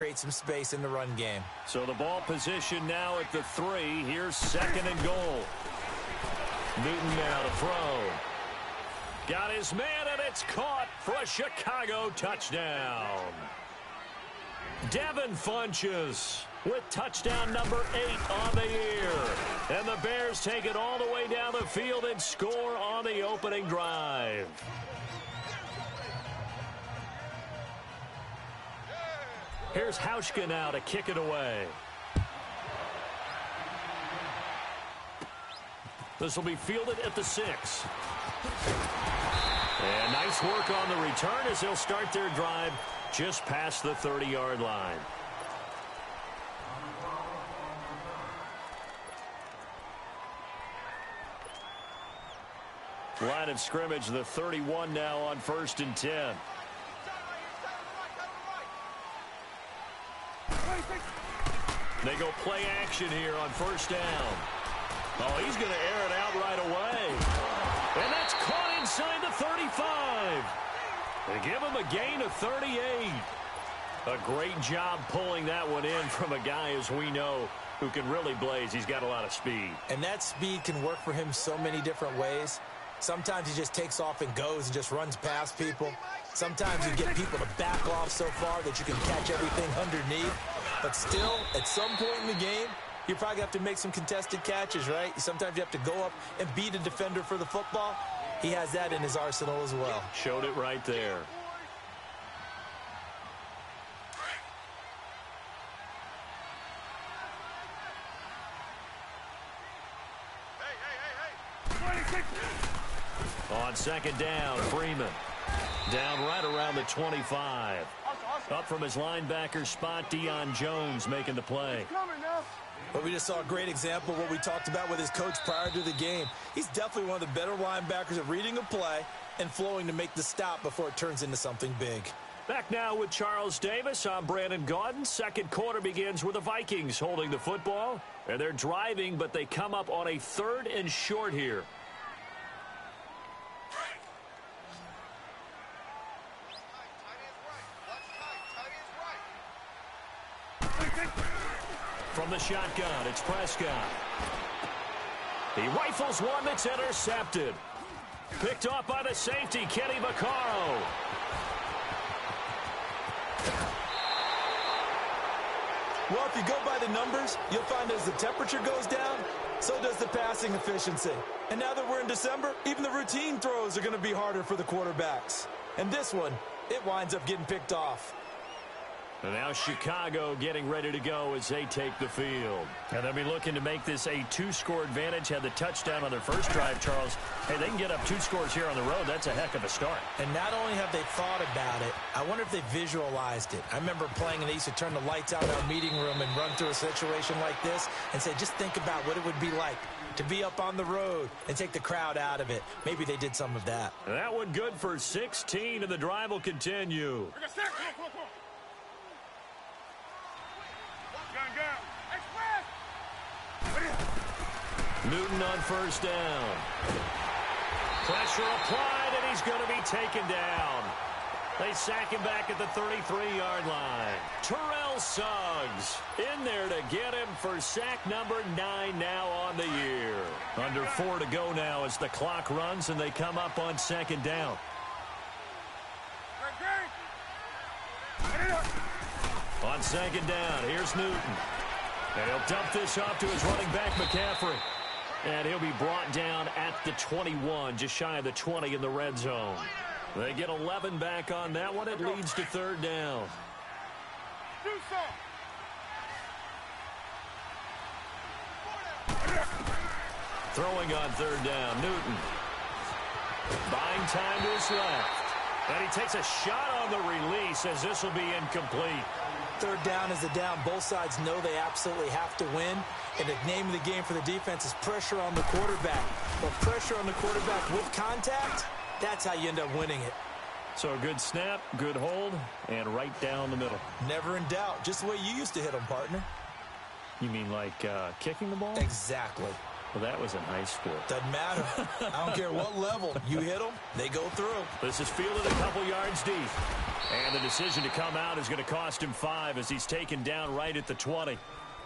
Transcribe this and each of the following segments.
create some space in the run game. So the ball position now at the 3. Here's 2nd and goal. Newton now to throw. Got his man, and it's caught for a Chicago touchdown. Devin Funchess with touchdown number 8 on the year. And the Bears take it all the way down the field and score on the opening drive. Here's Hauschka now to kick it away. This will be fielded at the 6. And nice work on the return as they'll start their drive just past the 30-yard line. Line of scrimmage, the 31 now on 1st and 10. They go play action here on 1st down. Oh, he's going to air it out right away. And that's caught inside the 35. They give him a gain of 38. A great job pulling that one in from a guy, as we know, who can really blaze. He's got a lot of speed. And that speed can work for him so many different ways. Sometimes he just takes off and goes and just runs past people. Sometimes you get people to back off so far that you can catch everything underneath. But still, at some point in the game, you probably have to make some contested catches, right? Sometimes you have to go up and beat a defender for the football. He has that in his arsenal as well. Showed it right there. On 2nd down, Freeman. Down right around the 25. Up from his linebacker spot, Deion Jones making the play. But we just saw a great example of what we talked about with his coach prior to the game. He's definitely one of the better linebackers at reading a play and flowing to make the stop before it turns into something big. Back now with Charles Davis. I'm Brandon Gaudin. Second quarter begins with the Vikings holding the football. And they're driving, but they come up on a 3rd and short here. From the shotgun, it's Prescott. He rifles one that's intercepted. Picked off by the safety, Kenny Vaccaro. Well, if you go by the numbers, you'll find as the temperature goes down, so does the passing efficiency. And now that we're in December, even the routine throws are going to be harder for the quarterbacks. And this one, it winds up getting picked off. And now Chicago getting ready to go as they take the field. And they'll be looking to make this a 2-score advantage. Had the touchdown on their first drive, Charles. Hey, they can get up 2 scores here on the road. That's a heck of a start. And not only have they thought about it, I wonder if they visualized it. I remember playing and they used to turn the lights out in our meeting room and run through a situation like this and say, just think about what it would be like to be up on the road and take the crowd out of it. Maybe they did some of that. That one good for 16, and the drive will continue. Newton on 1st down. Pressure applied, and he's going to be taken down. They sack him back at the 33-yard line. Terrell Suggs in there to get him for sack number 9 now on the year. Under 4 to go now as the clock runs, and they come up on 2nd down. On 2nd down, here's Newton. And he'll dump this off to his running back, McCaffrey. And he'll be brought down at the 21, just shy of the 20 in the red zone. They get 11 back on that one. It leads to 3rd down. Throwing on 3rd down, Newton. Buying time to his left. And he takes a shot on the release as this will be incomplete. 3rd down is the down. Both sides know they absolutely have to win. And the name of the game for the defense is pressure on the quarterback. But pressure on the quarterback with contact, that's how you end up winning it. So a good snap, good hold, and right down the middle. Never in doubt. Just the way you used to hit them, partner. You mean like kicking the ball? Exactly. Well, that was in high school. Doesn't matter. I don't care what level. You hit them, they go through. This is fielded a couple yards deep. And the decision to come out is going to cost him 5 as he's taken down right at the 20.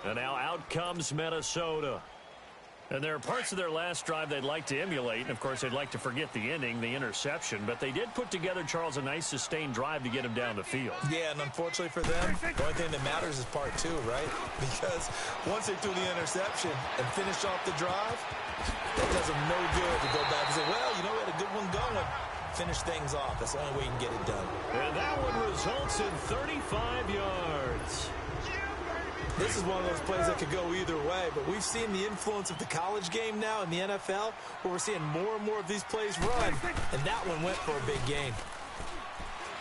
And now out comes Minnesota. And there are parts of their last drive they'd like to emulate. And, of course, they'd like to forget the ending, the interception. But they did put together, Charles, a nice sustained drive to get him down the field. Yeah, and unfortunately for them, the only thing that matters is part 2, right? Because once they threw the interception and finished off the drive, that does them no good to go back and say, well, you know, we had a good one going. Finish things off. That's the only way you can get it done. And that one results in 35 yards. This is one of those plays that could go either way, but we've seen the influence of the college game now in the NFL, where we're seeing more and more of these plays run, and that one went for a big gain.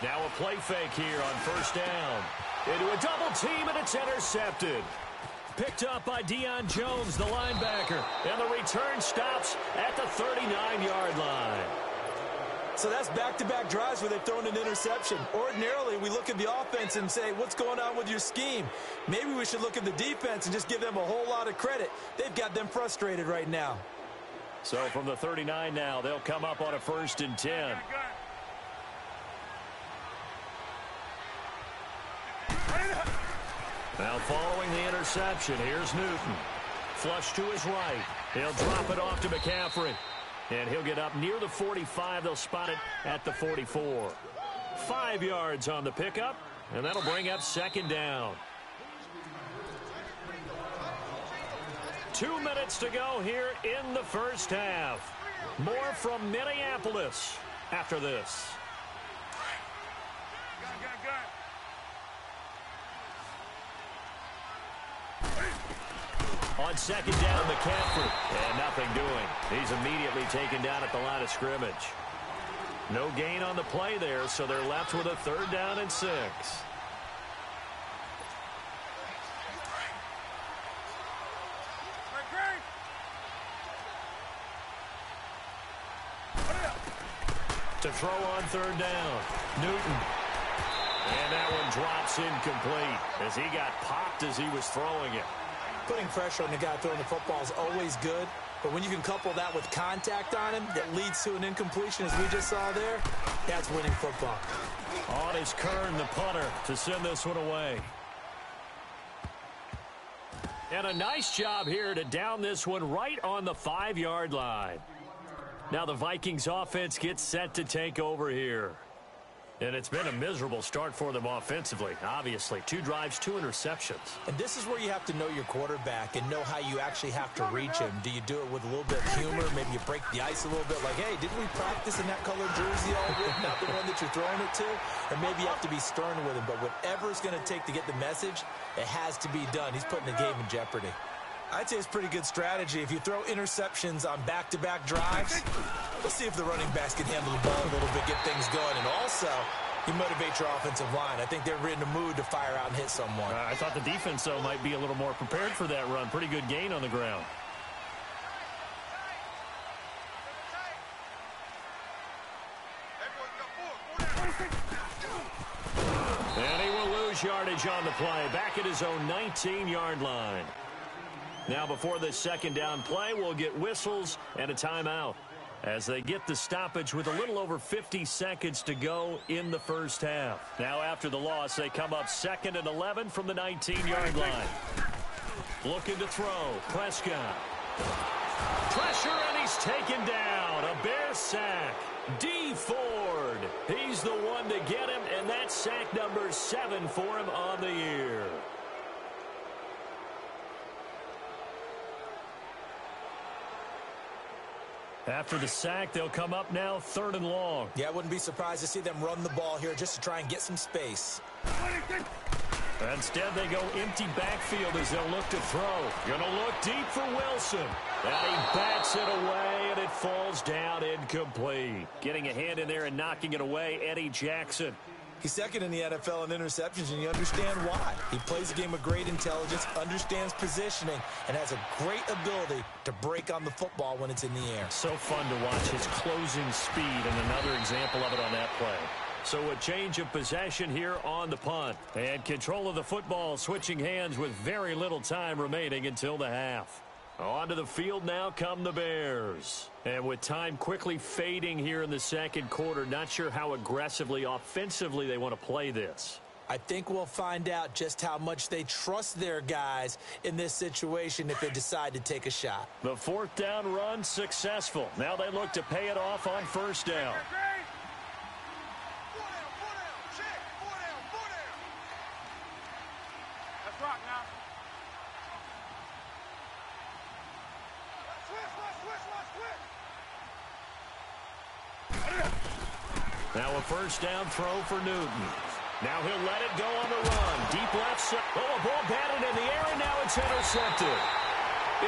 Now a play fake here on first down. Into a double team, and it's intercepted. Picked up by Deion Jones, the linebacker, and the return stops at the 39-yard line. So that's back-to-back drives where they've thrown an interception. Ordinarily, we look at the offense and say, what's going on with your scheme? Maybe we should look at the defense and just give them a whole lot of credit. They've got them frustrated right now. So from the 39 now, they'll come up on a 1st and 10. Now following the interception, here's Newton. Flush to his right. He'll drop it off to McCaffrey. And he'll get up near the 45. They'll spot it at the 44. 5 yards on the pickup, and that'll bring up 2nd down. 2 minutes to go here in the first half. More from Minneapolis after this. On 2nd down, McCaffrey, and nothing doing. He's immediately taken down at the line of scrimmage. No gain on the play there, so they're left with a 3rd down and 6. To throw on 3rd down, Newton. And that one drops incomplete as he got popped as he was throwing it. Putting pressure on the guy throwing the football is always good, but when you can couple that with contact on him that leads to an incompletion, as we just saw there, that's winning football. On is Kern, the punter, to send this one away. And a nice job here to down this one right on the 5-yard line. Now the Vikings offense gets set to take over here. And it's been a miserable start for them offensively, obviously. 2 drives, 2 interceptions. And this is where you have to know your quarterback and know how you actually have to reach him. Do you do it with a little bit of humor? Maybe you break the ice a little bit like, hey, didn't we practice in that colored jersey all week, not the one that you're throwing it to? Or maybe you have to be stern with him. But whatever it's going to take to get the message, it has to be done. He's putting the game in jeopardy. I'd say it's pretty good strategy. If you throw interceptions on back-to-back drives, let's see if the running backs can handle the ball a little bit, get things going. And also, you motivate your offensive line. I think they're in a mood to fire out and hit someone. I thought the defense, though, might be a little more prepared for that run. Pretty good gain on the ground. And he will lose yardage on the play. Back at his own 19-yard line. Now before this 2nd down play, we'll get whistles and a timeout as they get the stoppage with a little over 50 seconds to go in the first half. Now after the loss, they come up 2nd and 11 from the 19-yard line. Looking to throw. Prescott. Pressure, and he's taken down. A Bear sack. D. Ford. He's the one to get him, and that's sack number 7 for him on the year. After the sack, they'll come up now 3rd and long. Yeah, I wouldn't be surprised to see them run the ball here just to try and get some space. Instead, they go empty backfield as they'll look to throw. Gonna look deep for Wilson. And he bats it away, and it falls down incomplete. Getting a hand in there and knocking it away, Eddie Jackson. He's 2nd in the NFL in interceptions, and you understand why. He plays a game with great intelligence, understands positioning, and has a great ability to break on the football when it's in the air. So fun to watch his closing speed, and another example of it on that play. So a change of possession here on the punt. And control of the football switching hands with very little time remaining until the half. Onto the field now come the Bears. And with time quickly fading here in the second quarter, not sure how aggressively, offensively they want to play this. I think we'll find out just how much they trust their guys in this situation if they decide to take a shot. The fourth down run successful. Now they look to pay it off on first down. Now a first down throw for Newton. Now he'll let it go on the run. Deep left side. Oh, a ball batted in the air, and now it's intercepted.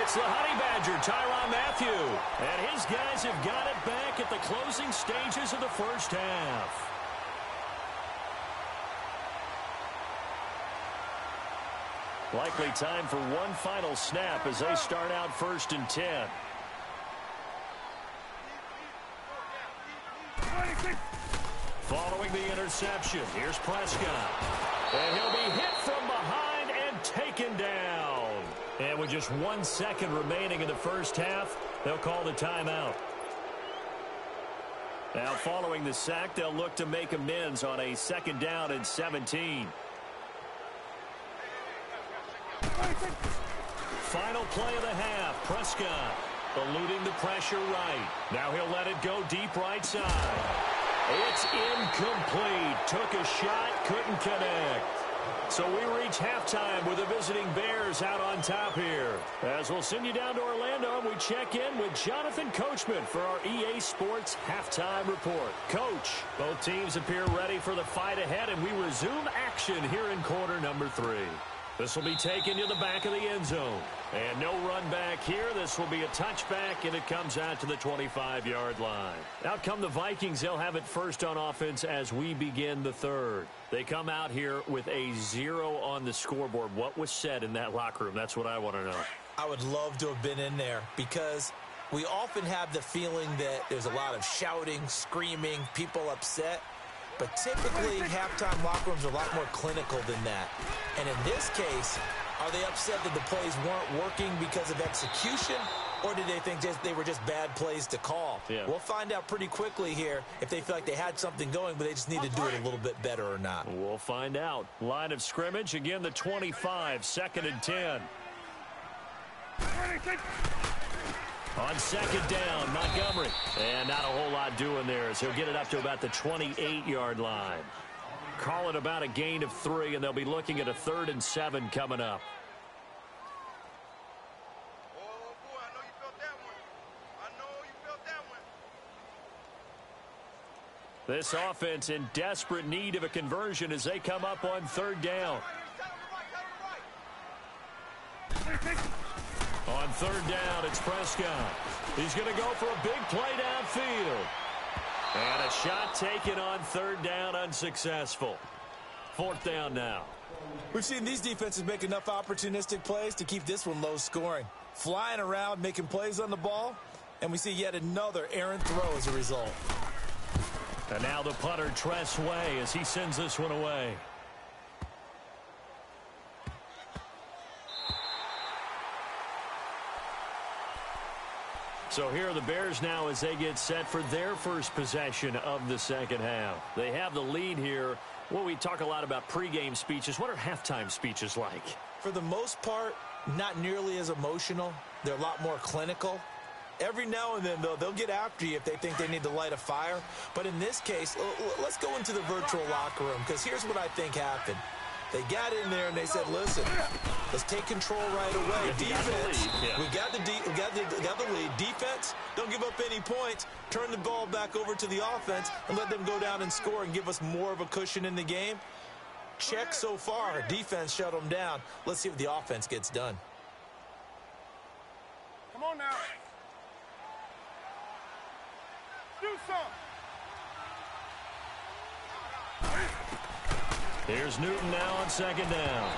It's the Honey Badger, Tyrann Mathieu. And his guys have got it back at the closing stages of the first half. Likely time for one final snap as they start out 1st and 10. Following the interception, here's Prescott. And he'll be hit from behind and taken down. And with just 1 second remaining in the first half, they'll call the timeout. Now following the sack, they'll look to make amends on a 2nd down and 17. Final play of the half, Prescott eluding the pressure right. Now he'll let it go deep right side. It's incomplete. Took a shot, couldn't connect. So we reach halftime with the visiting Bears out on top here. As we'll send you down to Orlando, and we check in with Jonathan Coachman for our EA Sports Halftime Report. Coach, both teams appear ready for the fight ahead, and we resume action here in quarter number 3. This will be taken to the back of the end zone. And no run back here. This will be a touchback, and it comes out to the 25-yard line. Out come the Vikings. They'll have it first on offense as we begin the third. They come out here with a 0 on the scoreboard. What was said in that locker room? That's what I want to know. I would love to have been in there because we often have the feeling that there's a lot of shouting, screaming, people upset. But typically, halftime locker rooms are a lot more clinical than that. And in this case, are they upset that the plays weren't working because of execution, or did they think they were just bad plays to call? Yeah. We'll find out pretty quickly here if they feel like they had something going, but they just need to do it a little bit better or not. We'll find out. Line of scrimmage, again, the 25, 2nd and 10. On 2nd down, Montgomery. And not a whole lot doing there as he'll get it up to about the 28-yard line. Call it about a gain of 3, and they'll be looking at a 3rd and 7 coming up. Oh, boy, I know you felt that one. I know you felt that one. This offense in desperate need of a conversion as they come up on 3rd down. On 3rd down, it's Prescott. He's going to go for a big play downfield. And a shot taken on 3rd down, unsuccessful. 4th down now. We've seen these defenses make enough opportunistic plays to keep this one low scoring. Flying around, making plays on the ball, and we see yet another errant throw as a result. And now the punter, Tress Way, as he sends this one away. So here are the Bears now as they get set for their first possession of the second half. They have the lead here. Well, we talk a lot about pregame speeches. What are halftime speeches like? For the most part, not nearly as emotional. They're a lot more clinical. Every now and then, though, they'll get after you if they think they need to light a fire. But in this case, let's go into the virtual locker room, because here's what I think happened. They got in there and they said, listen, let's take control right away. Defense, we got the lead. Defense, don't give up any points. Turn the ball back over to the offense and let them go down and score and give us more of a cushion in the game. Check so far. Defense shut them down. Let's see if the offense gets done. Come on now. Do something. Here's Newton now on 2nd down.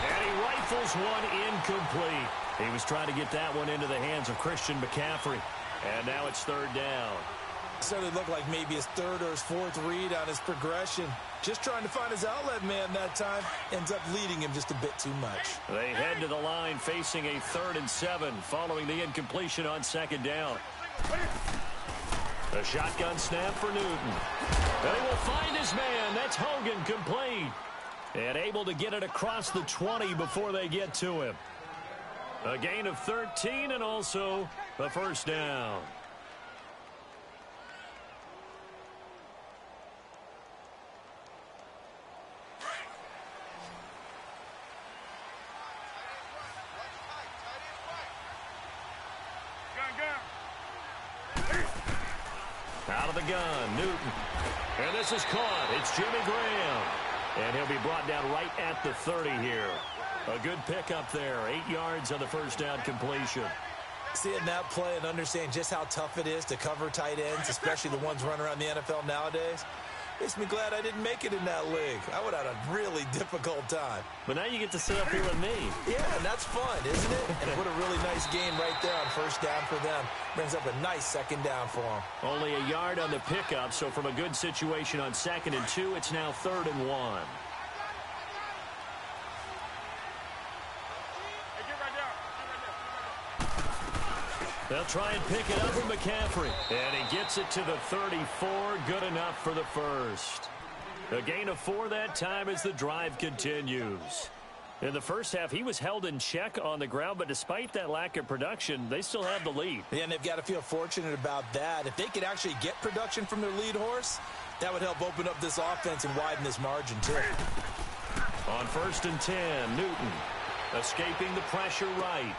And he rifles one incomplete. He was trying to get that one into the hands of Christian McCaffrey. And now it's 3rd down. Certainly looked like maybe his third or his fourth read on his progression. Just trying to find his outlet man that time. Ends up leading him just a bit too much. They head to the line facing a 3rd and 7 following the incompletion on 2nd down. A shotgun snap for Newton. They will find his man. That's Hogan, complete. And able to get it across the 20 before they get to him. A gain of 13 and also a 1st down. Out of the gun, Newton. And this is caught. It's Jimmy Graham. And he'll be brought down right at the 30 here. A good pickup there. 8 yards on the 1st down completion. Seeing that play and understand just how tough it is to cover tight ends, especially the ones running around the NFL nowadays, makes me glad I didn't make it in that league. I would have had a really difficult time. But now you get to sit up here with me. Yeah, and that's fun, isn't it? And put a really nice game right there on 1st down for them. Brings up a nice 2nd down for them. Only a yard on the pickup, so from a good situation on 2nd and 2, it's now 3rd and 1. They'll try and pick it up with McCaffrey. And he gets it to the 34. Good enough for the 1st. A gain of 4 that time as the drive continues. In the 1st half, he was held in check on the ground, but despite that lack of production, they still have the lead. Yeah, and they've got to feel fortunate about that. If they could actually get production from their lead horse, that would help open up this offense and widen this margin, too. On 1st and 10, Newton escaping the pressure right.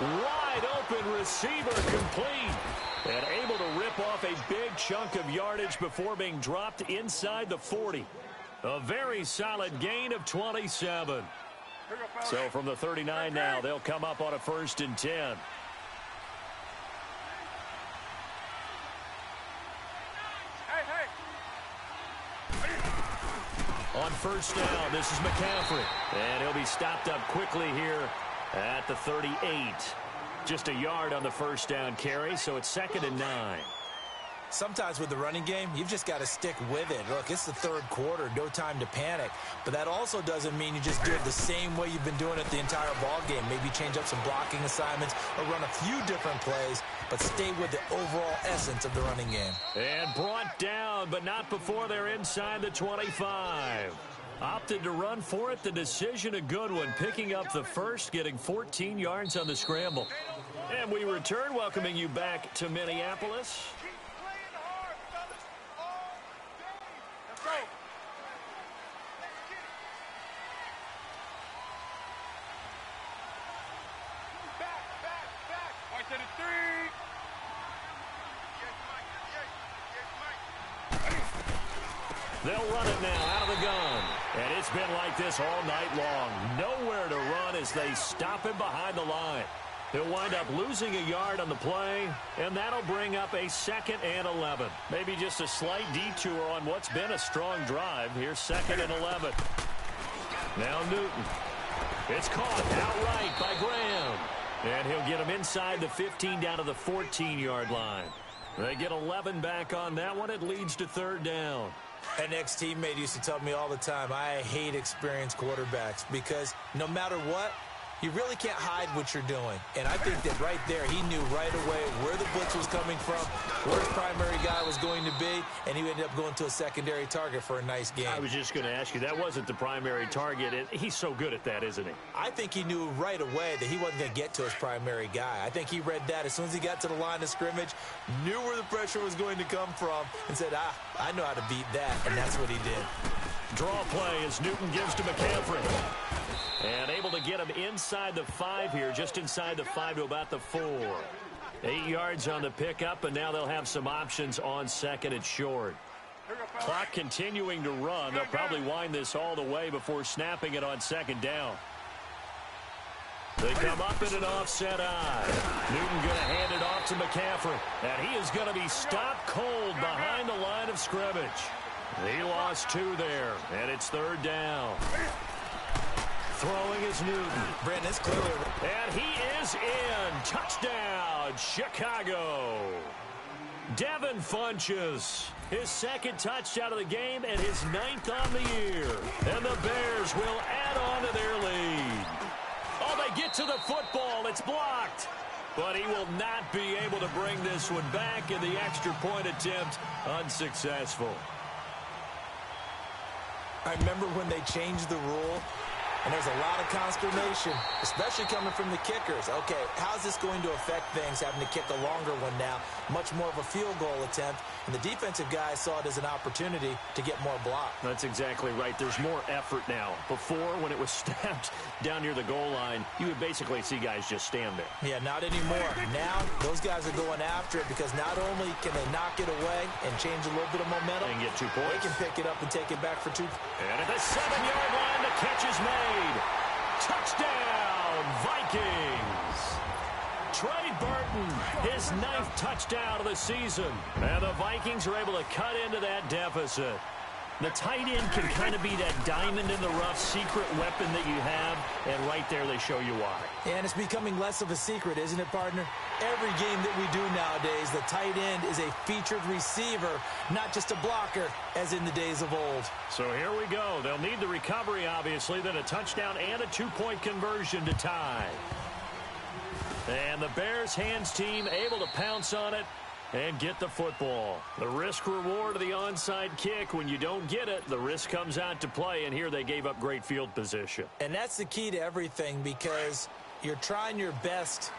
Wide open receiver, complete. And able to rip off a big chunk of yardage before being dropped inside the 40. A very solid gain of 27. So from the 39 now, they'll come up on a 1st and 10. On 1st down, this is McCaffrey. And he'll be stopped up quickly here at the 38. Just a yard on the 1st down carry, so it's 2nd and 9. Sometimes with the running game, you've just got to stick with it. Look, it's the 3rd quarter, no time to panic. But that also doesn't mean you just do it the same way you've been doing it the entire ball game. Maybe change up some blocking assignments or run a few different plays, but stay with the overall essence of the running game. And brought down, but not before they're inside the 25. Opted to run for it. The decision a good one. Picking up the 1st, getting 14 yards on the scramble. And we return, welcoming you back to Minneapolis. They'll run it now out of the gun. And it's been like this all night long. Nowhere to run as they stop him behind the line. He'll wind up losing a yard on the play, and that'll bring up a 2nd and 11. Maybe just a slight detour on what's been a strong drive. Here's 2nd and 11. Now Newton. It's caught outright by Graham. And he'll get him inside the 15 down to the 14-yard line. They get 11 back on that one. It leads to 3rd down. An ex-teammate used to tell me all the time, I hate experienced quarterbacks because no matter what, you really can't hide what you're doing. And I think that right there, he knew right away where the blitz was coming from, where his primary guy was going to be, and he ended up going to a secondary target for a nice game. I was just going to ask you, that wasn't the primary target. And he's so good at that, isn't he? I think he knew right away that he wasn't going to get to his primary guy. I think he read that as soon as he got to the line of scrimmage, knew where the pressure was going to come from, and said, I know how to beat that, and that's what he did. Draw play as Newton gives to McCaffrey. And able to get him inside the 5 here, just inside the 5 to about the 4. 8 yards on the pickup, and now they'll have some options on 2nd and short. Clock continuing to run. They'll probably wind this all the way before snapping it on 2nd down. They come up in an offset eye. Newton going to hand it off to McCaffrey. And he is going to be stopped cold behind the line of scrimmage. He lost 2 there, and it's 3rd down. Throwing is Newton. Brandon, it's clearly... And he is in. Touchdown, Chicago. Devin Funchess, his second touchdown of the game and his 9th on the year. And the Bears will add on to their lead. Oh, they get to the football. It's blocked. But he will not be able to bring this one back, in the extra point attempt unsuccessful. I remember when they changed the rule, and there's a lot of consternation, especially coming from the kickers. Okay, how's this going to affect things, having to kick a longer one now, much more of a field goal attempt, and the defensive guys saw it as an opportunity to get more block. That's exactly right. There's more effort now. Before, when it was snapped down near the goal line, you would basically see guys just stand there. Yeah, not anymore. Now, those guys are going after it because not only can they knock it away and change a little bit of momentum, and get 2 points. They can pick it up and take it back for 2. And at the 7-yard line, the catch is made. Touchdown, Vikings. Trey Burton, his 9th touchdown of the season. And the Vikings are able to cut into that deficit. The tight end can kind of be that diamond in the rough secret weapon that you have, and right there they show you why. And it's becoming less of a secret, isn't it, partner? Every game that we do nowadays, the tight end is a featured receiver, not just a blocker, as in the days of old. So here we go. They'll need the recovery, obviously, then a touchdown and a 2-point conversion to tie. And the Bears hands team able to pounce on it and get the football. The risk-reward of the onside kick, when you don't get it, the risk comes out to play, and here they gave up great field position. And that's the key to everything, because you're trying your best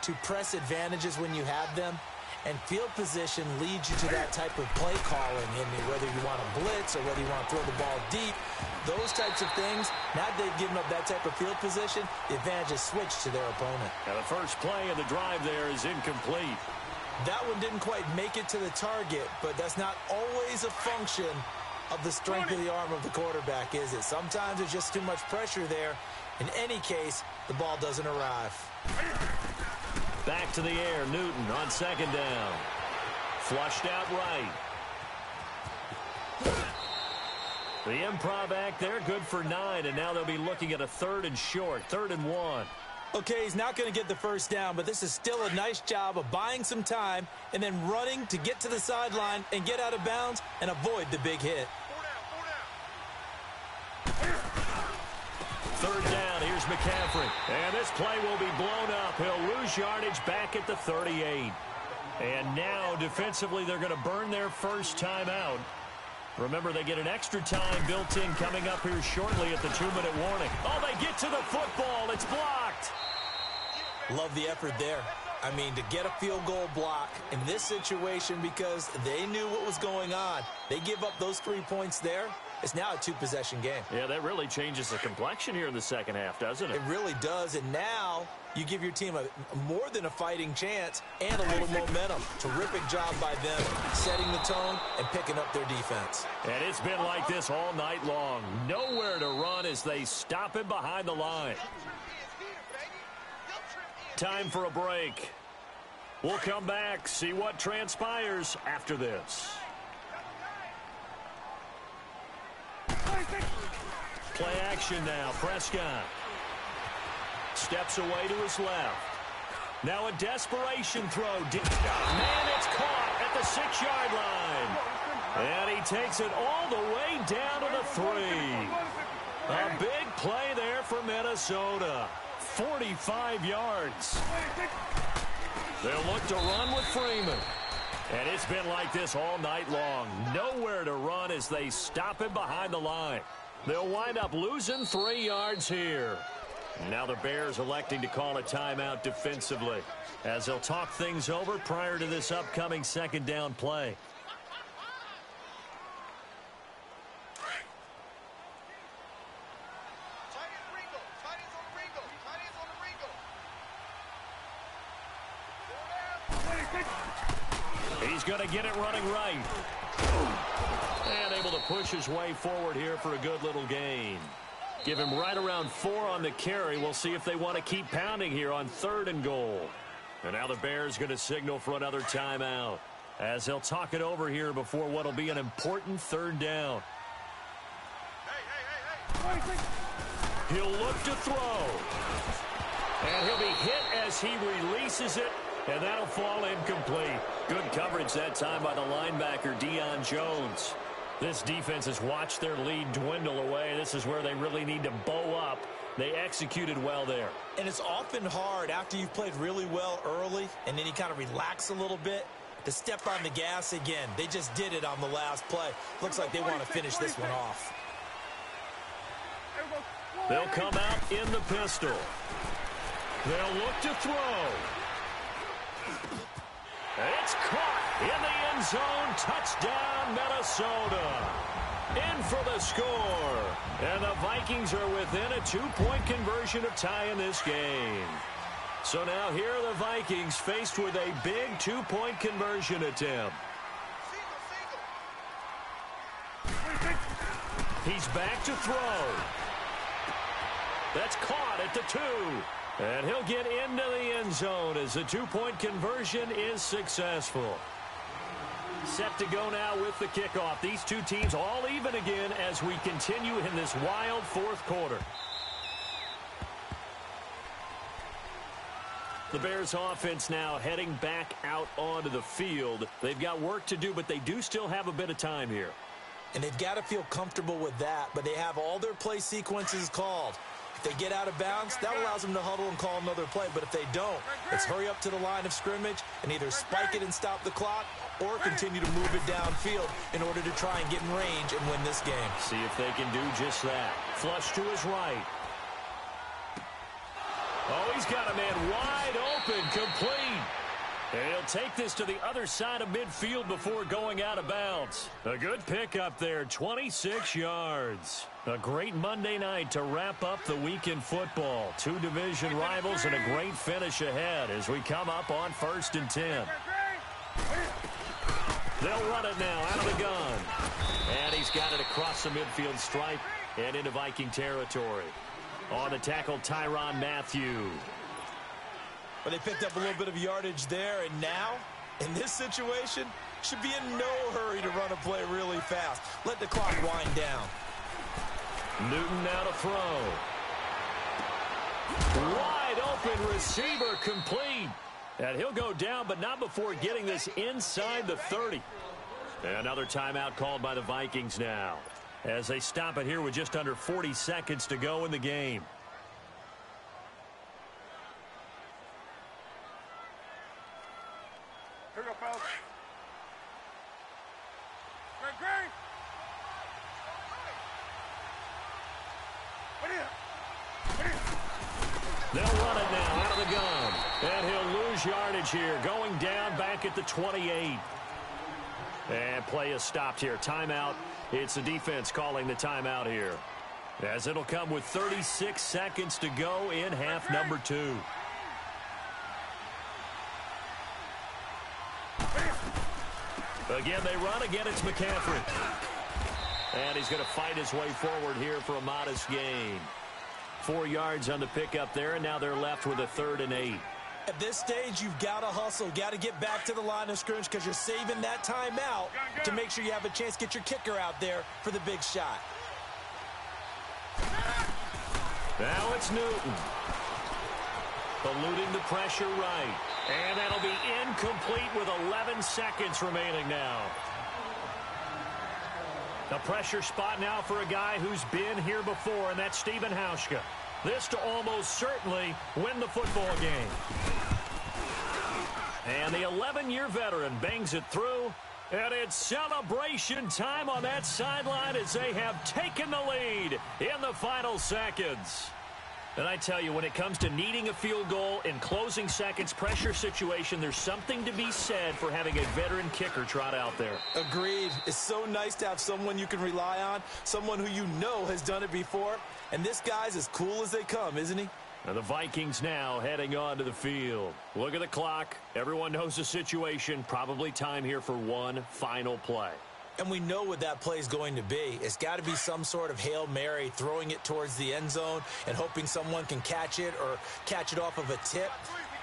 to press advantages when you have them, and field position leads you to that type of play calling, and whether you want to blitz or whether you want to throw the ball deep, those types of things, now that they've given up that type of field position, the advantage is switched to their opponent. And the first play of the drive there is incomplete. That one didn't quite make it to the target, but that's not always a function of the strength of the arm of the quarterback, is it? Sometimes there's just too much pressure there. In any case, the ball doesn't arrive. Back to the air, Newton on 2nd down. Flushed out right. The improv act there, good for 9, and now they'll be looking at a 3rd and short, 3rd and 1. Okay, he's not going to get the first down, but this is still a nice job of buying some time and then running to get to the sideline and get out of bounds and avoid the big hit. 3rd down, here's McCaffrey. And this play will be blown up. He'll lose yardage back at the 38. And now, defensively, they're going to burn their first timeout. Remember, they get an extra time built in coming up here shortly at the 2-minute warning. Oh, they get to the football. It's blocked. Love the effort there. I mean, to get a field goal block in this situation because they knew what was going on. They give up those 3 points there. It's now a 2-possession game. Yeah, that really changes the complexion here in the second half, doesn't it? It really does, and now you give your team a more than a fighting chance and a little momentum. Terrific job by them setting the tone and picking up their defense. And it's been like this all night long. Nowhere to run as they stop him behind the line. Time for a break. We'll come back, see what transpires after this. Play action now. Prescott steps away to his left. Now a desperation throw. Man, it's caught at the 6-yard line. And he takes it all the way down to the 3. A big play there for Minnesota. 45 yards. They'll look to run with Freeman. And it's been like this all night long. Nowhere to run as they stop him behind the line. They'll wind up losing 3 yards here. Now the Bears electing to call a timeout defensively as they'll talk things over prior to this upcoming 2nd down play. He's going to get it running right. And able to push his way forward here for a good little gain. Give him right around 4 on the carry. We'll see if they want to keep pounding here on 3rd and goal. And now the Bears going to signal for another timeout as they'll talk it over here before what will be an important 3rd down. He'll look to throw. And he'll be hit as he releases it. And that'll fall incomplete. Good coverage that time by the linebacker, Deion Jones. This defense has watched their lead dwindle away. This is where they really need to bow up. They executed well there. And it's often hard after you've played really well early and then you kind of relax a little bit to step on the gas again. They just did it on the last play. Looks like they want to finish this one off. They'll come out in the pistol. They'll look to throw. It's caught in the end zone. Touchdown, Minnesota. In for the score. And the Vikings are within a 2-point conversion of tying this game. So now here are the Vikings faced with a big 2-point conversion attempt. He's back to throw. That's caught at the 2. And he'll get into the end zone as the 2-point conversion is successful. Set to go now with the kickoff. These two teams all even again as we continue in this wild fourth quarter. The Bears offense now heading back out onto the field. They've got work to do, but they do still have a bit of time here. And they've got to feel comfortable with that, but they have all their play sequences called. If they get out of bounds, that allows them to huddle and call another play. But if they don't, it's hurry up to the line of scrimmage and either spike it and stop the clock or continue to move it downfield in order to try and get in range and win this game. See if they can do just that. Flush to his right. Oh, he's got a man wide open, complete. And he'll take this to the other side of midfield before going out of bounds. A good pickup there, 26 yards. A great Monday night to wrap up the week in football. Two division rivals and a great finish ahead as we come up on 1st and 10. They'll run it now out of the gun. And he's got it across the midfield stripe and into Viking territory. On the tackle, Tyrann Mathieu. But they picked up a little bit of yardage there, and now, in this situation, should be in no hurry to run a play really fast. Let the clock wind down. Newton now to throw. Wide open receiver complete. And he'll go down, but not before getting this inside the 30. Another timeout called by the Vikings now, as they stop it here with just under 40 seconds to go in the game. Here we go, fellas. Greg. They'll run it now out of the gun. And he'll lose yardage here, going down back at the 28. And play is stopped here. Timeout. It's the defense calling the timeout here, as it'll come with 36 seconds to go in half number 2. Again, they run. Again, it's McCaffrey. And he's going to fight his way forward here for a modest gain. 4 yards on the pickup there, and now they're left with a 3rd and 8. At this stage, you've got to hustle. Got to get back to the line of scrimmage because you're saving that timeout to make sure you have a chance to get your kicker out there for the big shot. Now it's Newton. Eluding the pressure right. And that'll be incomplete with 11 seconds remaining now. The pressure spot now for a guy who's been here before, and that's Stephen Hauschka. This to almost certainly win the football game. And the 11-year veteran bangs it through, and it's celebration time on that sideline as they have taken the lead in the final seconds. And I tell you, when it comes to needing a field goal in closing seconds, pressure situation, there's something to be said for having a veteran kicker trot out there. Agreed. It's so nice to have someone you can rely on, someone who you know has done it before. And this guy's as cool as they come, isn't he? And the Vikings now heading onto the field. Look at the clock. Everyone knows the situation. Probably time here for one final play. And we know what that play is going to be. It's got to be some sort of Hail Mary, throwing it towards the end zone and hoping someone can catch it or catch it off of a tip.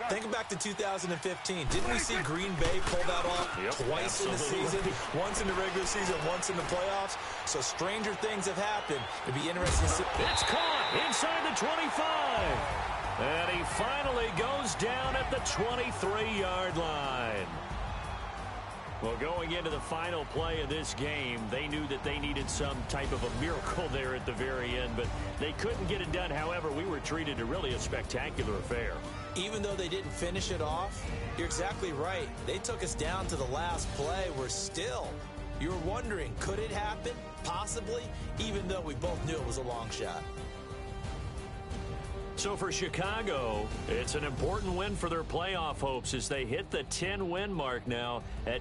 Think back to 2015. Didn't we see Green Bay pull that off twice in the season? Once in the regular season, once in the playoffs. So stranger things have happened. It'd be interesting to see. It's caught inside the 25. And he finally goes down at the 23-yard line. Well, going into the final play of this game, they knew that they needed some type of a miracle there at the very end, but they couldn't get it done. However, we were treated to really a spectacular affair. Even though they didn't finish it off, you're exactly right. They took us down to the last play. We're still, you were wondering, could it happen? Possibly, even though we both knew it was a long shot. So for Chicago, it's an important win for their playoff hopes as they hit the 10-win mark now at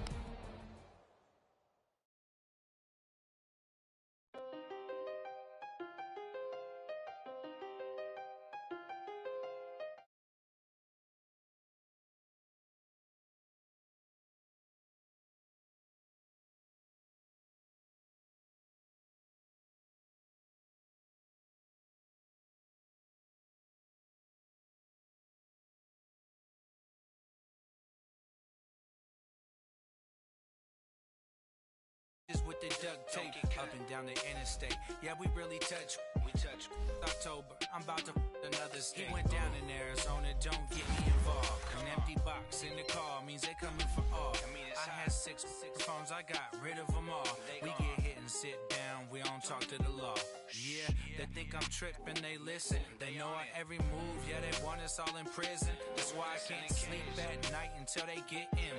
with the duct tape up and down the interstate. Yeah, we really touch. We touch. October, I'm about to another state. He went down in Arizona, don't get me involved. An empty box in the car means they coming for all. I had six phones, I got rid of them all. We get hit and sit down, we don't talk to the law. Yeah, they think I'm tripping, they listen. They know our every move, yeah, they want us all in prison. That's why I can't sleep at night until they get in.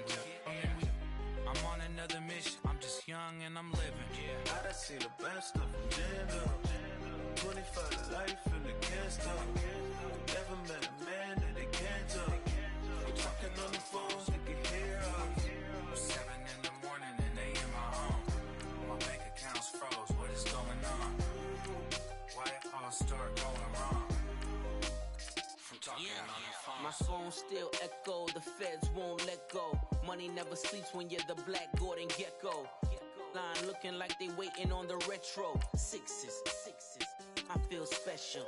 I'm on another mission, I'm just young and I'm living. Yeah, I done seen the best of them jammed up. 25 to life and they can't stop. Never met a man that they can't talk. We talking on the phones, they can hear us. 7 in the morning and they in my home. My bank account's froze, what is going on? Why it all start going wrong? From talking on the phone. My phone still echo, the feds won't let go. Money never sleeps when you're the Black Gordon Gecko. Line looking like they waiting on the retro. Sixes, I feel special.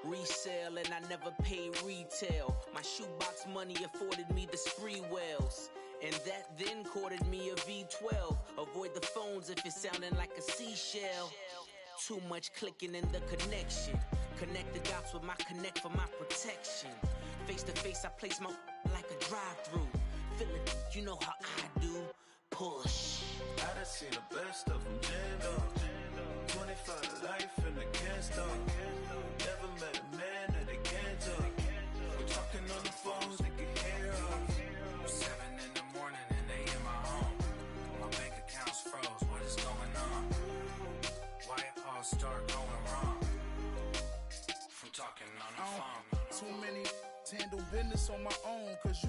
Resale and I never pay retail. My shoebox money afforded me the spree wells. And that then courted me a V12. Avoid the phones if you're sounding like a seashell. Too much clicking in the connection. Connect the dots with my connect for my protection. Face to face, I place my like a drive-through. Feel it, you know how I do. Push. I done seen the best of them jammed up. 25 to life and they can't stop. Never met a man that they can't talk. We talking on the phones, they can hear us. 7 in the morning and they in my home. My bank account's froze, what is going on? Why it all start going wrong? From talking on the phone. Too many handle business on my own, cause you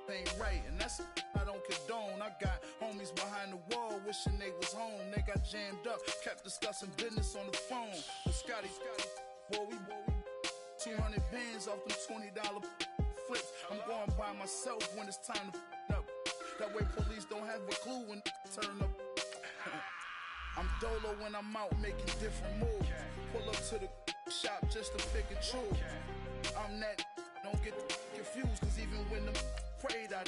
ain't right, and that's I don't condone. I got homies behind the wall wishing they was home. They got jammed up, kept discussing business on the phone. But Scotty, boy, we 200 bands off them $20 flips. I'm going by myself when it's time to up. That way police don't have a clue when turn up. I'm dolo when I'm out making different moves. Pull up to the shop just to pick and choose. I'm that, don't get confused, cause even when them prayed I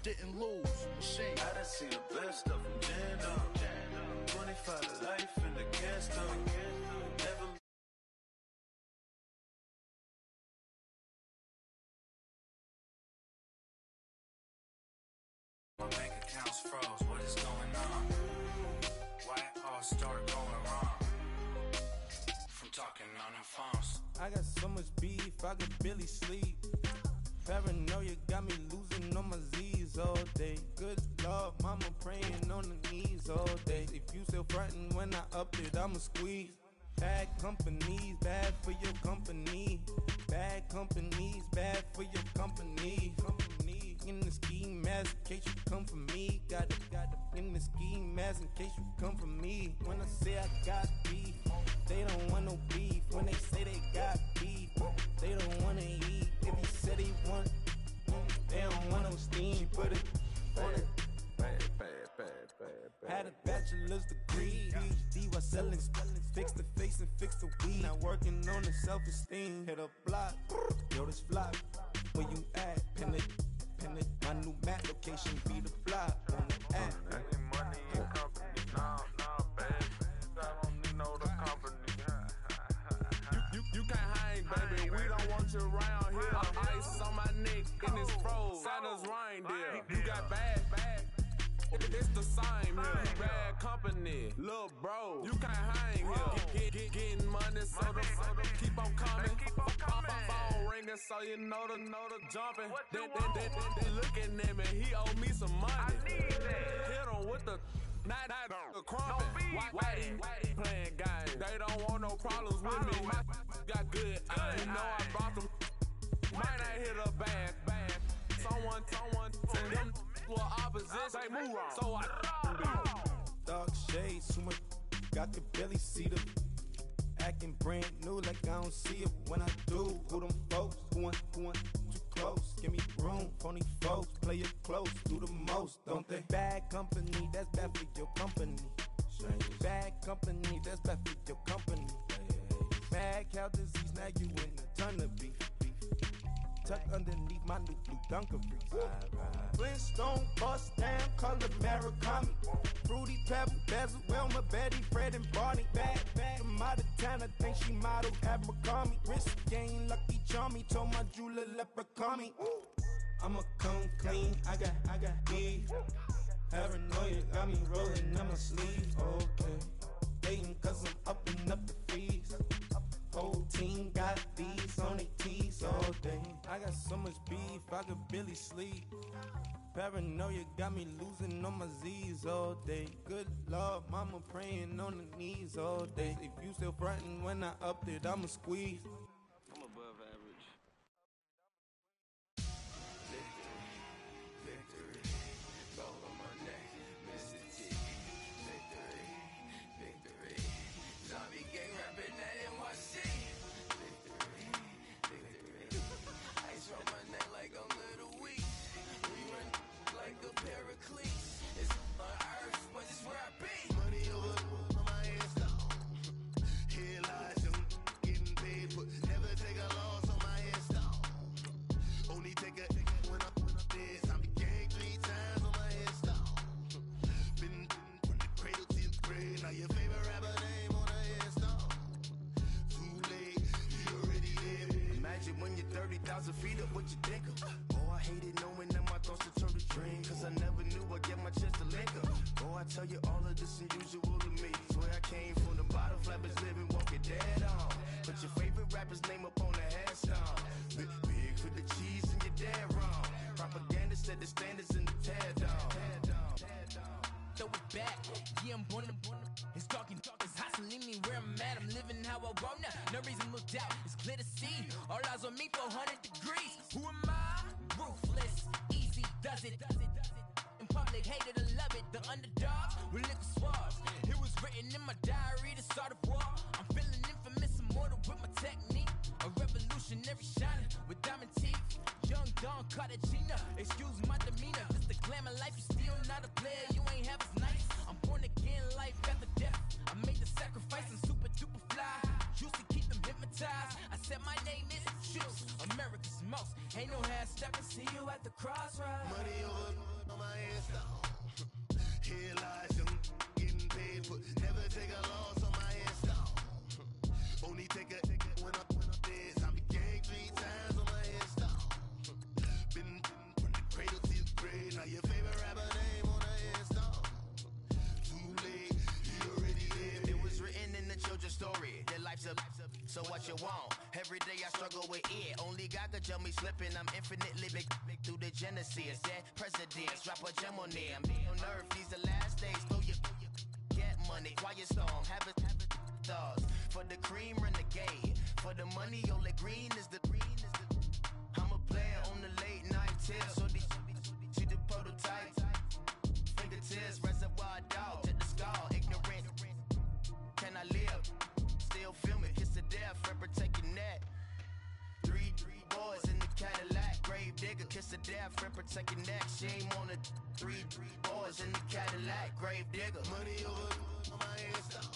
didn't lose. Machine. I done seen the best of them jammed up. 25 to life and they can't stop. Never. My bank account's froze, what is going on? Why it all start going wrong? From talking on the phones. I got so much beef, I could barely sleep. Paranoia got me losing on my Z's all day. Good Lord, mama praying on the knees all day. If you still frontin' when I up it, I'ma squeeze. Bad companies, bad for your company. Bad companies, bad for your company. Company in the ski mask in case you come for me. Got it in the ski mask in case you come for me. When I say I got beef, they don't want no beef. When they say they got beef, they don't wanna eat. If you said he want, they don't want no steam. She put it on it. Had a bachelor's degree, PhD while selling, fix the face and fix the weed. Now working on the self-esteem. Hit a block, yo this flop. Where you at? Pin it. My new map location be the flop on the app. Any money in company, nah, baby. I don't need no the company. You can't hang, baby. We don't want bitch around here. Ice on my neck and it's froze. Santa's reindeer. You got bad. It's the same here. Bad company, little bro. You can't hang here. Getting money, so the keep on coming. Phone ringing, so you know the jumping. They looking at me. He owe me some money. Hit him with the not the crumping. Why he playing games? They don't want no problems with me. My got good. You know I brought them. Might not hit a bag. Someone send them to opposition. They move wrong. So I dark shades, too much. Got the belly see them. Acting brand new like I don't see it when I do. Who them folks? Going too close. Give me room, phony folks. Play it close, do the most, don't they? Bad company, that's bad for your company. Bad company, that's bad for your company. Mad cow disease, now you in a ton of beef. Tucked underneath my new blue Dunkaroos. Flintstone, bust down, color Murakami. Fruity Pebble, Basil, Wilma, Betty, Fred, and Barney. Bad from out of town, I think she modeled at McCarmy. Wrist game, Lucky Charmy, told my jeweler leprechaun me. I'ma come clean, I got beef. Paranoia got me rolling on my sleeve. Okay, dating cause I'm upping up the fees. Whole team got these on their tees all day. I got so much beef, I could barely sleep. Paranoia got me losing on my Z's all day. Good Lord, mama praying on the knees all day. If you still frontin' when I upped it, I'ma squeeze. I'm above average. Victory, gold on my neck, Mr. T. Victory, zombie gang rapping that NYC. Victory, ice on my neck like I'm Little Weak. We run like a Pericles. It's on earth, but it's where I be. Money over on my hands down. Here lies young, getting paid, but never take a loss on my hands down. Only take a when I'm dead. I be gang 3 times on my hands down. Been from the cradle to the grave. Now your favorite rapper name on the hands down. Too late, you already there. Imagine when you're 30,000 feet up, what you think of? Oh, I hated knowing that my thoughts would turn to dream. Cause I never knew I'd get my chance to link up. Oh, I tell you all of this unusual to me. Swear I came from the bottom, flappers living, walking dead on. Put your favorite rapper's name up on the headstone. Big for the cheese and you're dead wrong. Propaganda set the standards in the tear down. Throw it back, yeah, I'm born. It's talking, it's hustling me where I'm at. I'm living how I want now. No reason to look out, it's clear to see. All eyes on me, 400 degrees. Who am I? Ruthless, easy, does it. In public, hate it or love it. The underdogs with liquor swabs. It was written in my diary to start a war. I'm feeling infamous, immortal with my technique. A revolutionary shining with diamond teeth. Young Don Cartagena, excuse my demeanor. Just the glamour life, you still not a player. You ain't half as nice. I'm born again, life after death. I made the sacrifice and super duper fly. Used to keep them hypnotized. I said my name is Juice, America's most. Ain't no half stepping. See you at the crossroads. Money over on my hands down. Here lies young, getting paid, but never take a loss on my hands down. Only take a when I'm dead. I be gang 3 times on my hands down. Been from the cradle to the grave. Now your favorite rapper name on the hands down. Too late, you already there. It was written in the children's story. Their life's a so what you want? Every day I struggle with it. Only God could tell me slipping. I'm infinitely big through the genesis. Dead presidents, drop a gem on them. On earth, these the last days. Throw your get money, quiet storm. Have it thoughts for the cream renegade. For the money, only green is the. I'm a player on the late night till. So see the prototype. Fingertips, reservoir dog to the skull. Ignorant. Can I live? Still film it. Kiss the death, forever take your neck. 3 boys in the Cadillac. Grave digger, kiss the death, forever take your neck. Shame on the 3 boys in the Cadillac. Grave digger. Money over on my hands down.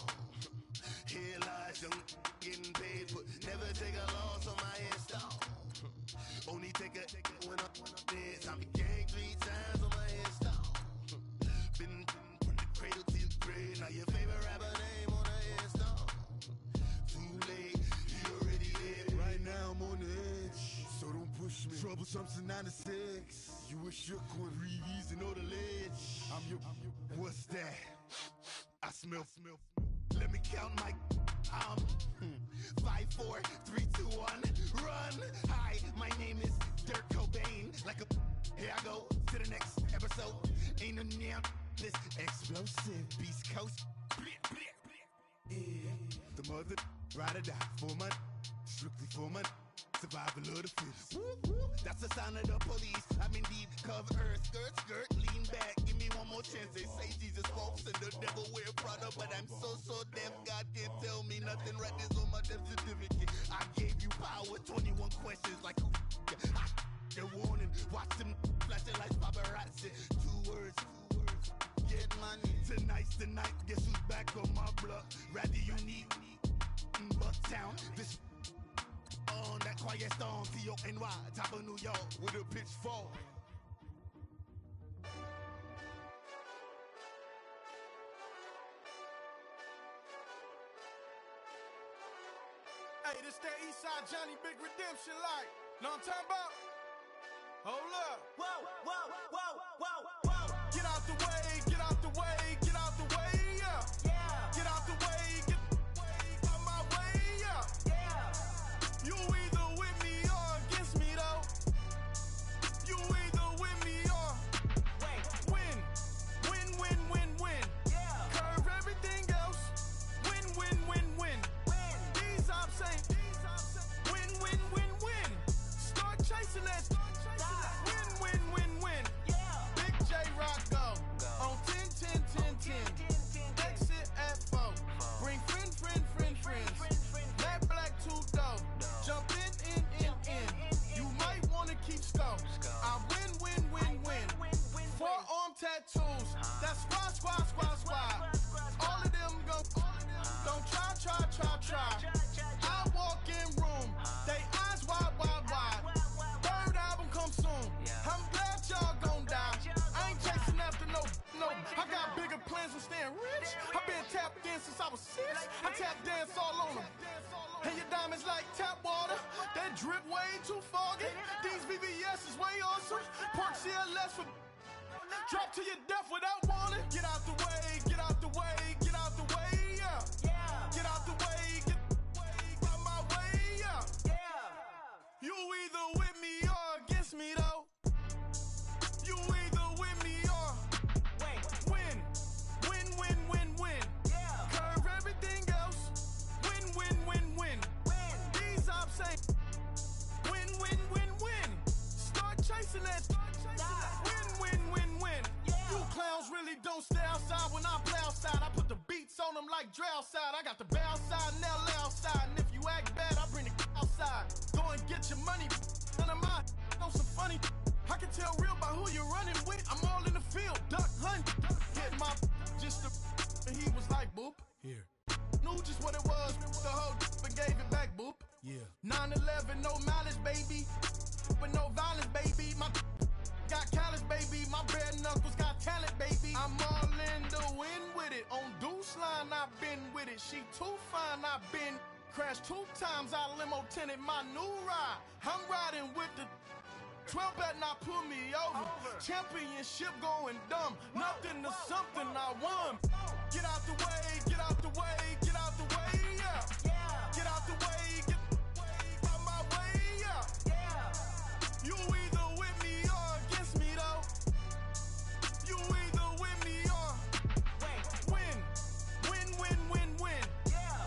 Here lies young, getting paid, but never take a loss on my hands down. Only take a when I'm dead. I be gang 3 times on my hands down. Been from the cradle to the grave. Now your favorite rapper name on the hands down. Too late, you already there. Right now I'm on the edge. Troublesome since 96. You were shook with Reeves and all the ledge. What's that? I smell. Let me count my. 5, 4, 3, 2, 1, run. Hi, my name is Dirk Cobain. Like a. Here I go to the next episode. Ain't no damn this explosive Beast Coast. Yeah. The mother ride or die for my. Strictly for my. Survival of the fittest. That's the sign of the police. I'm indeed cover earth, skirt, lean back. Give me one more chance. They say Jesus walks and the devil wear Prada, but I'm so deaf. God can't tell me nothing. Right this on my death certificate. I gave you power. 21 questions like who? The warning. Watch them flashing like paparazzi. 2 words. Get money. Tonight's the night. Guess who's back on my block? Rather unique. Bucktown. This. On that quiet storm, T-O-N-Y, top of New York, with a pitchfork. Hey, this that Eastside Johnny Big Redemption like. Know what I'm talking about? Hold up. Whoa. Get out the way, get out the way, get out the way, yeah. Get out the way, get out my way, yeah. You either with me or against me though. You either with me or win. Curve everything else. Win. These I'm saying win. Start chasing that. Win. Big J Rock go on 10. Exit at 4. Bring friends. That black two dough. Jump in. You might wanna keep score. I win. 4-arm tattoos. That's squad. All of them go. Don't try. I walk in room. They eyes wide. Third album come soon. I'm glad y'all gon' die. I ain't chasing after no. I got bigger plans than staying rich. I been tapped in since I was 6. I tap dance all on them. And your diamonds like tap water. That drip way too foggy. These VVS is way awesome. Park CLS for. Drop to your death without warning. Get out the way, yeah. Get out the way, get out my way, yeah. You either with me or against me though. You either with me or win. Curve everything else. Win. These I'm saying win. Start chasing that. Win. You clowns really don't stay outside when I play outside. I put the beats on them like drow side. I got the bow side and LA outside. And if you act bad, I bring the outside. Go and get your money. None of my know some funny. I can tell real by who you're running with. I'm all in the field. Duck hunt. Hit my just the and he was like boop. Here. Knew just what it was. The whole and gave it back boop. Yeah. 9/11, no mileage, baby. But no violence, baby. My got callous, baby. My bare knuckles got talent, baby. I'm all in the wind with it. On Deuce Line, I've been with it. She too fine, I've been crashed 2 times. I limo tinted my new ride. I'm riding with the 12 better not pull me over. Championship going dumb. Nothing to something I won. Get out the way, yeah. Get out the way, get out my way, yeah. You either with me or against me though. You either with me or win.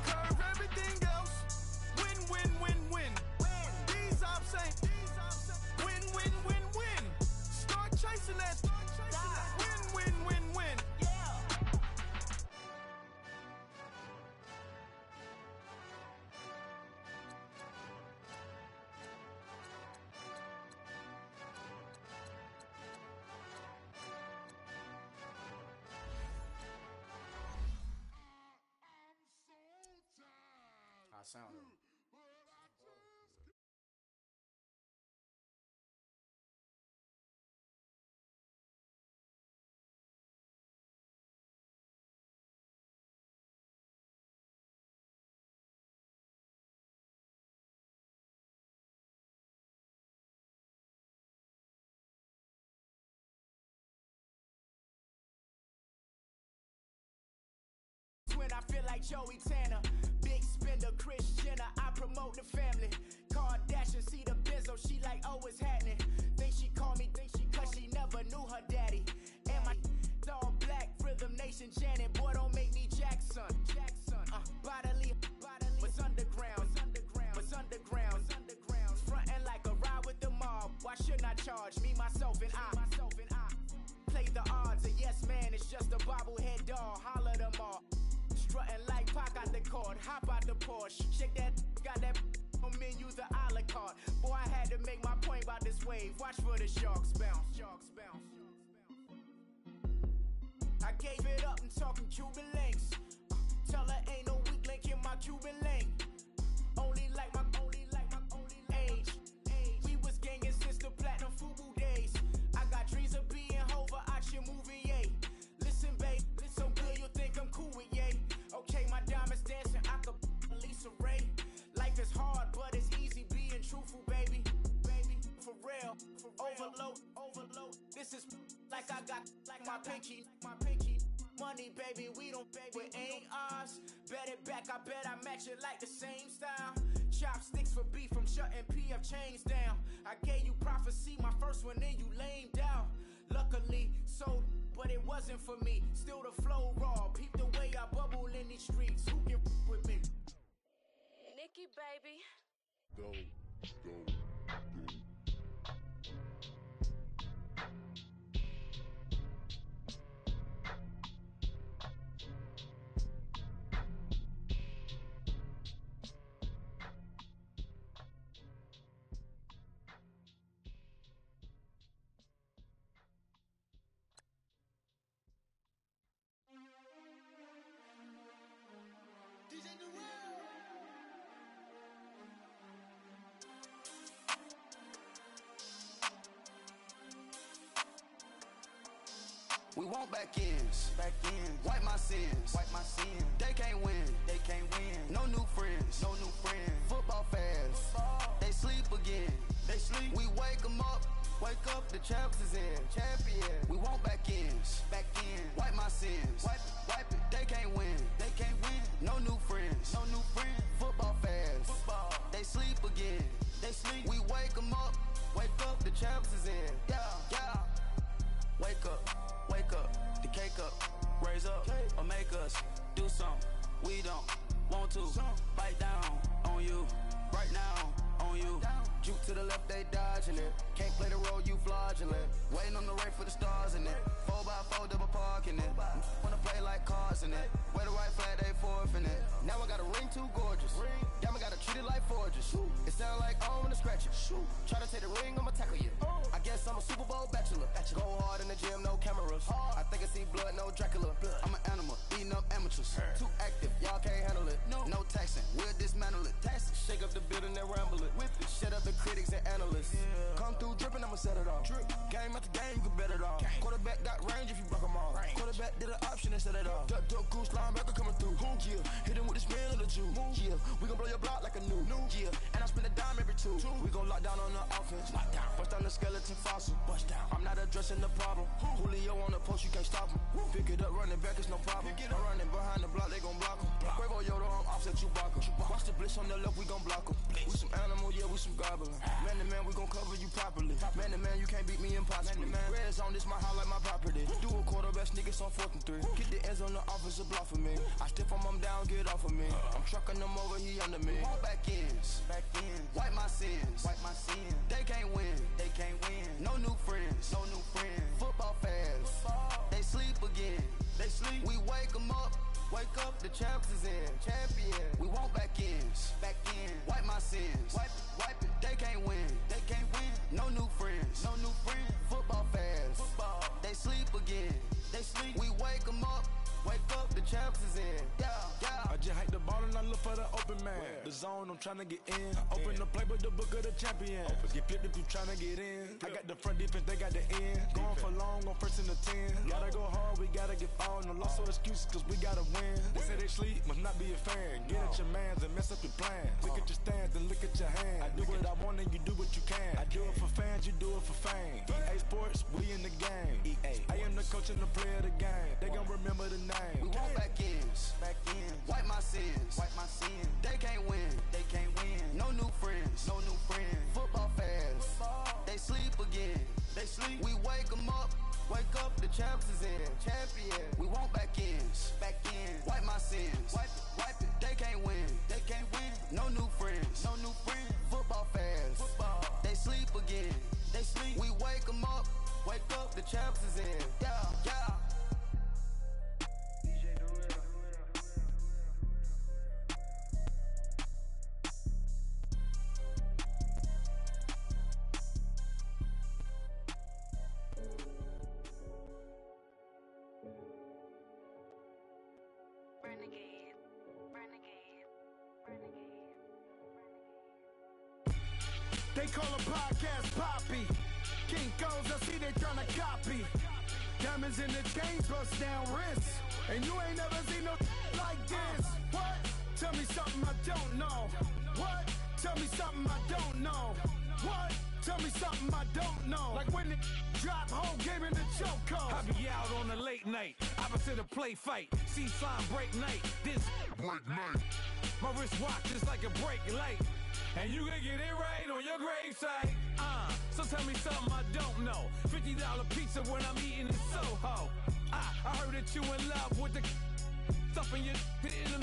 Curve everything else. Win. These I'm saying win. Start chasing that. Win. I sound like Joey Tanner. Big spender, Kris Jenner, I promote the family. Kardashian, see the Benzo, she like, oh, it's happening. Think she call me, cause she never knew her daddy. And my all black, Rhythm Nation, Janet, boy, don't make me Jackson. Bodily, what's underground, what's underground, frontin' like a ride with the mob. Why shouldn't I charge me, myself, and I? Play the odds, a yes man, it's just a bobblehead doll. Holler them all. Strutting like Pac out the court, hop out the Porsche. Shake that, got that on menu, the a la carte. Boy, I had to make my point about this wave. Watch for the sharks bounce. I gave it up and talking Cuban links. Tell her ain't no weak link in my Cuban link. Only like my age. We was gangin' since the platinum FUBU days. I got dreams of being Hova out your movie, yay. Listen, babe, so good you think I'm cool with yay. Okay, my diamonds dancing, I could Lisa Ray. Life is hard, but it's easy being truthful, baby. For real, overload. This is like I got like my pinky. Money, baby, we don't pay, but ain't ours. Bet it back, I bet I match it like the same style. Chopsticks for beef, I'm shutting PF chains down. I gave you prophecy, my first one, then you lamed out. Luckily, sold, but it wasn't for me. Still the flow raw, peep the way I bubble in these streets. Who can with me? Nikki, baby. Go. We want back ends. Wipe my sins. They can't win. No new friends. Football fans. They sleep again. We wake them up. Wake up, the champs is in. We want back ends. Wipe my sins. Wipe it. They can't win. No new friends. Football fans. They sleep again. We wake them up. Wake up, the champs is in. Yeah. Wake up, the cake up, raise up, or make us do something we don't want to. Bite down on you, right now on you. Juke to the left, they dodging it. Can't play the role, you fraudulent. Waiting on the race for the stars in it. 4x4 double parking it. Wanna play like cars in it. Wear the right flag, they forfeit it. Now I got a ring too gorgeous. Damn, I gotta treat it like forges. It sound like I wanna scratch it. Try to take the ring, I'ma tackle you. I guess I'm a Super Bowl bachelor. Go hard in the gym, no cameras. I think I see blood, no Dracula. I'm an animal, beating up amateurs. Too active, y'all can't handle it. No taxing, we'll dismantle it. Shake up the building and ramble it. Whip it, shut up the critics and analysts. Come through dripping, I'ma set it off. Game after game, you can bet it off. Quarterback got range if you broke them off. Quarterback did an option and set it off. Duck goose linebacker coming through. Yeah, hit him with the spin of the Jew. Yeah, we gon' blow your block like a new. Yeah, and I spend a dime every two. We gon' lock down on the offense. Bust down the skeleton fossil. I'm not addressing the problem. Julio on the post, you can't stop him. Pick it up, running back, it's no problem. I'm running behind the block, they gon' block him. Quavo Yoda, I'm offset Chewbacca. Watch the blitz on the left, we gon' block him. We some animal, yeah, we some goblin. Man to man, we gon' cover you properly. Man to man, you can't beat me impossibly. Red zone, this my house like my property. Do a quarterback sneakers on 4th and 3. Get the ends on the offensive block for me. I stiff him, I'm down, get off of me. I'm trucking them over, he under me. Back ends. Wipe my sins. They can't win. No new friends. Football fans. They sleep again. We wake them up. Wake up, the champs is in. We want back ends. Wipe my sins. Wipe it. They can't win. No new friends. Football fans. They sleep again. We wake them up. Wake up, the champs is in. Yeah. I just hike the ball and I look for the open man. The zone, I'm tryna get in. Open the play with the book of the champion. Get flipped if you tryna get in. I got the front defense, they got the end. Going for long, on 1st and the 10. Gotta go hard, we gotta get all. No loss or excuses, cause we gotta win. They say they sleep, must not be a fan. Get at your mans and mess up your plans. Look at your stands and look at your hands. I do what I want and you do what you can. I do it for fans, you do it for fame. EA Sports, we in the game. I am the coach and the player of the game. They gon' remember the name. We want back ends. Wipe my sins. They can't win. No new friends. Football fans. They sleep again. We wake them up. Wake up, the champs is in. Champion. We want back ends. Wipe my sins. Wipe it. They can't win. No new friends. Football fans. They sleep again. We wake them up. Wake up, the champs is in. Yeah. They call a podcast Poppy. King goes, I see they tryna copy. Diamonds in the chains, bust down wrists. And you ain't never seen no like this. What? Tell me something I don't know. What? Tell me something I don't know. What? Tell me something I don't know. Like when it drop whole game in the chokehold. I be out on a late night, opposite a play fight. See sign break night, this break night. My wristwatch is like a break light. And you can get it right on your gravesite. So tell me something I don't know. $50 pizza when I'm eating in Soho. I heard that you in love with the stuff in your in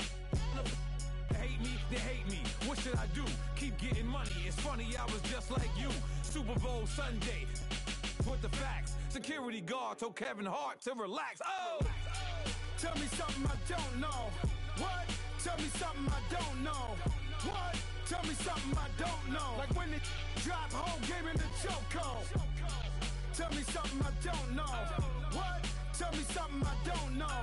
the hate me, they hate me. What should I do? Keep getting money. It's funny, I was just like you. Super Bowl Sunday. With the facts. Security guard told Kevin Hart to relax. Oh! Tell me something I don't know. What? Tell me something I don't know. What? Tell me something I don't know. Like when it drop whole game in the chokehold. Tell me something I don't know. What? Tell me something I don't know.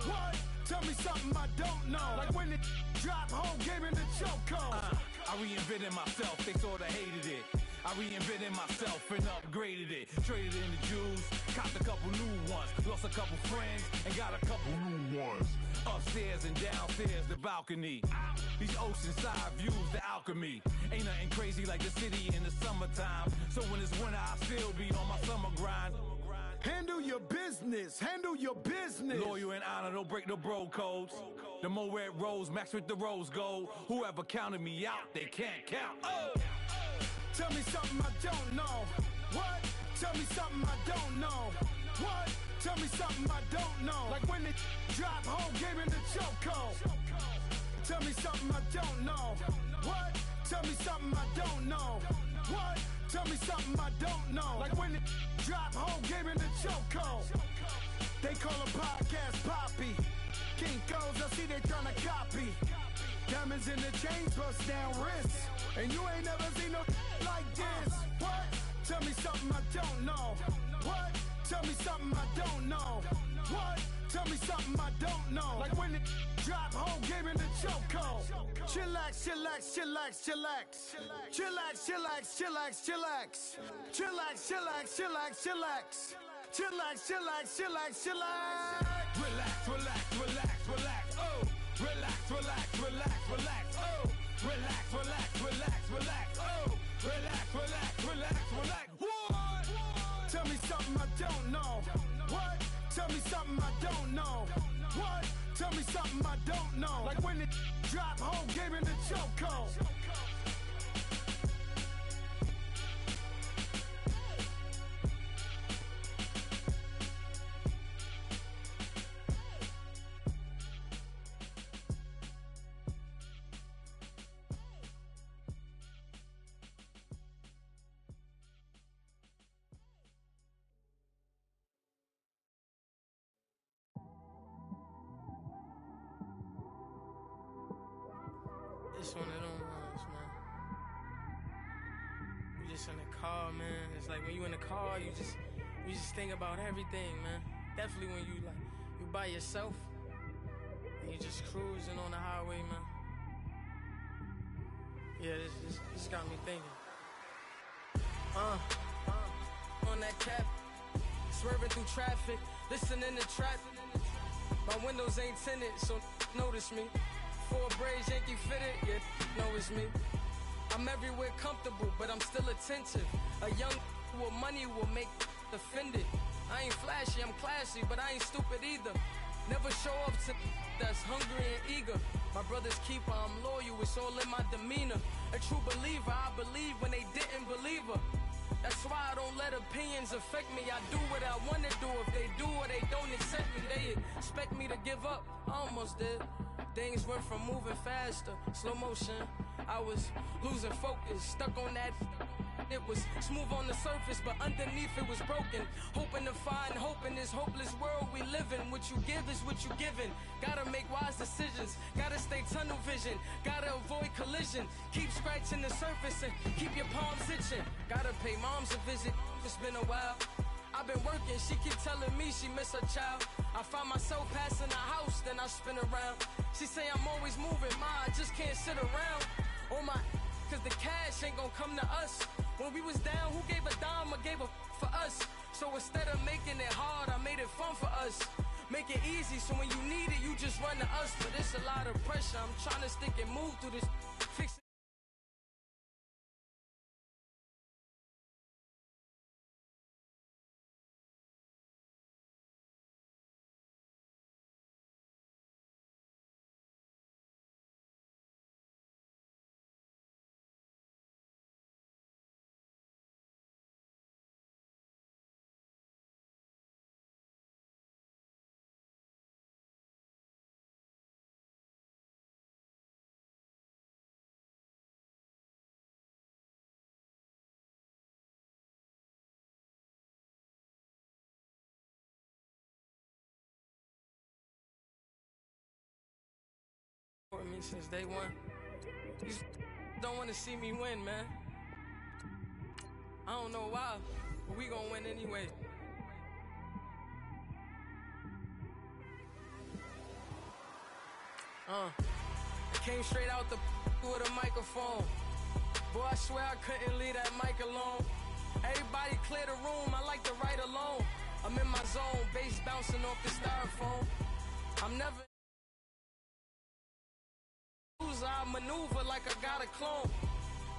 What? Tell me something I don't know. Like when it drop whole game in the chokehold. I reinvented myself, they sorta hated it. I reinvented myself and upgraded it. Traded in the Jews, copped a couple new ones. Lost a couple friends and got a couple new ones. Upstairs and downstairs, the balcony. These oceanside views, the alchemy. Ain't nothing crazy like the city in the summertime. So when it's winter, I still be on my summer grind. Handle your business. Handle your business. Loyal and honor, don't break the bro codes. The more red rose, max with the rose gold. Whoever counted me out, they can't count. Oh! Tell me something I don't know. What? Tell me something I don't know. What? Tell me something I don't know. Like when it drop whole game in the chokehold. Tell me something I don't know. What? Tell me something I don't know. What? Tell me something I don't know. Like when it drop whole game in the chokehold. They call a podcast Poppy. King goes, I see they tryna copy. Diamonds in the chains, bust down wrists. And you ain't never seen no like this. What? Tell me something I don't know. What? Tell me something I don't know. What? Tell me something I don't know. Like when it drop whole game in the chokehold. Chillax, chillax, chillax, chillax. Chillax, chillax, chillax, chillax. Chillax, chillax, chillax, chillax. Chillax, chillax, chillax, chillax. Relax, relax, relax, relax. Oh! Relax, relax, relax, relax. Oh! Relax, relax, relax, relax. Oh! Relax, relax, relax, relax. What? Tell me something I don't know. What? Tell me something I don't know. What? Tell me something I don't know. Like when it drop whole game in the chokehold. It's one of them ones, man. You just in the car, man. It's like when you in the car, you just think about everything, man. Definitely when you by yourself and you just cruising on the highway, man. Yeah, this got me thinking. On that cap, swerving through traffic, listening to trap. My windows ain't tinted, so notice me. 4 braids, Yankee fitted, yeah, know it's me. I'm everywhere comfortable, but I'm still attentive. A young with money will make offended. I ain't flashy, I'm classy, but I ain't stupid either. Never show up to that's hungry and eager. My brother's keeper, I'm loyal, it's all in my demeanor. A true believer, I believe when they didn't believe her. That's why I don't let opinions affect me. I do what I wanna do. If they do or they don't accept me, they expect me to give up. I almost did. Things went from moving faster, slow motion. I was losing focus, stuck on that. It was smooth on the surface, but underneath it was broken. Hoping to find hope in this hopeless world we live in. What you give is what you given. Gotta make wise decisions. Gotta stay tunnel vision. Gotta avoid collision. Keep scratching the surface and keep your palms itching. Gotta pay moms a visit. It's been a while. I've been working, she keep telling me she miss her child. I find myself passing the house, then I spin around. She say I'm always moving, I just can't sit around. Oh my, cause the cash ain't gonna come to us. When we was down, who gave a dime or gave a for us? So instead of making it hard, I made it fun for us. Make it easy, so when you need it, you just run to us. But it's a lot of pressure, I'm trying to stick and move through this. Fix it. For me since day one. You don't want to see me win, man. I don't know why, but we gonna win anyway. I came straight out the with a microphone. Boy, I swear I couldn't leave that mic alone. Everybody clear the room, I like to write alone. I'm in my zone, bass bouncing off the styrofoam. I'm never I maneuver like I got a clone.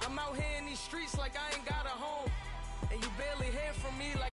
I'm out here in these streets like I ain't got a home. And you barely hear from me like